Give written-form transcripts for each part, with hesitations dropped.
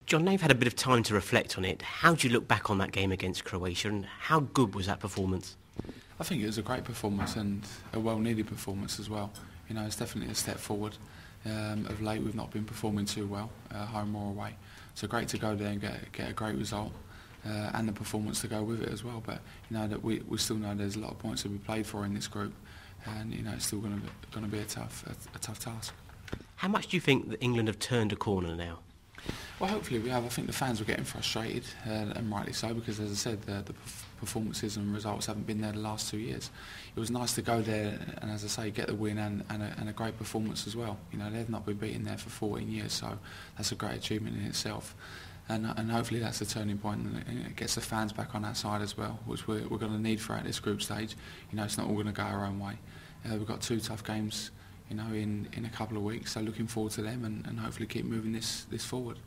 John, now you've had a bit of time to reflect on it. How do you look back on that game against Croatia, and how good was that performance? I think it was a great performance and a well-needed performance as well. You know, it's definitely a step forward. Of late, we've not been performing too well, home or away. So great to go there and get a great result, and the performance to go with it as well. But you know that we still know there's a lot of points to be played for in this group, and you know it's still going to be a tough task. How much do you think that England have turned a corner now? Well, hopefully we have. I think the fans were getting frustrated, and rightly so, because as I said, the performances and results haven't been there the last 2 years. It was nice to go there and, as I say, get the win and a great performance as well. You know, they've not been beaten there for 14 years, so that's a great achievement in itself. And hopefully that's a turning point, and it gets the fans back on our side as well, which we're going to need throughout this group stage. You know, it's not all going to go our own way. We've got 2 tough games, you know, in a couple of weeks, so looking forward to them and hopefully keep moving this forward.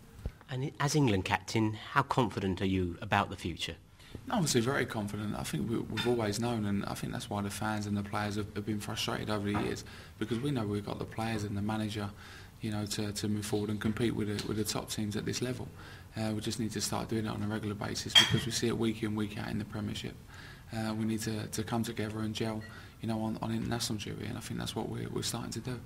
And as England captain, how confident are you about the future? Obviously very confident. I think we've always known, and I think that's why the fans and the players have been frustrated over the years, because we know we've got the players and the manager, you know, to move forward and compete with the top teams at this level. We just need to start doing it on a regular basis, because we see it week in, week out in the Premiership. We need to come together and gel, you know, on international duty, and I think that's what we're starting to do.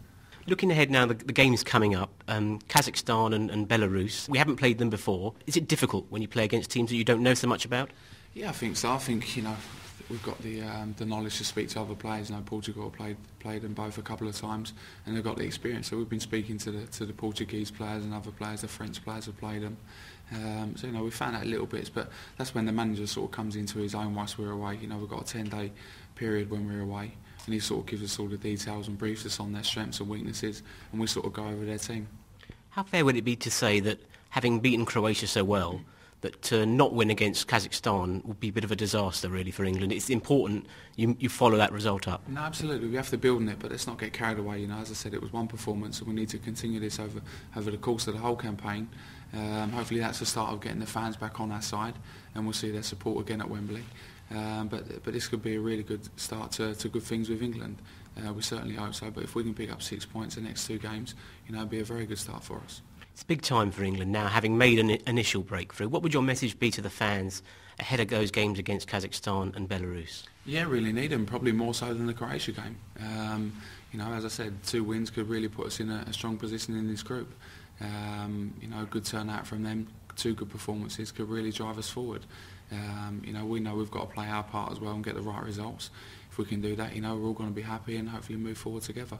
Looking ahead now, the game's coming up, Kazakhstan and Belarus. We haven't played them before. Is it difficult when you play against teams that you don't know so much about? Yeah, I think so. I think, you know, we've got the knowledge to speak to other players. You know, Portugal played them both a couple of times, and they've got the experience. So we've been speaking to the Portuguese players and other players. The French players have played them. So you know, we found out little bits, but that's when the manager sort of comes into his own whilst we're away. You know, we've got a 10-day period when we're away, and he sort of gives us all the details and briefs us on their strengths and weaknesses, and we sort of go over their team. How fair would it be to say that, having beaten Croatia so well, that to not win against Kazakhstan would be a bit of a disaster really for England? It's important you follow that result up. No, absolutely. We have to build on it, but let's not get carried away. You know, as I said, it was one performance, and we need to continue this over the course of the whole campaign. Hopefully that's the start of getting the fans back on our side, and we'll see their support again at Wembley. But this could be a really good start to good things with England. We certainly hope so. But if we can pick up 6 points the next 2 games, you know, it'd be a very good start for us. It's big time for England now, having made an initial breakthrough. What would your message be to the fans ahead of those games against Kazakhstan and Belarus? Yeah, really need them, probably more so than the Croatia game. You know, as I said, 2 wins could really put us in a strong position in this group. You know, a good turnout from them, 2 good performances could really drive us forward. You know we've got to play our part as well and get the right results. If we can do that, you know, we're all going to be happy and hopefully move forward together.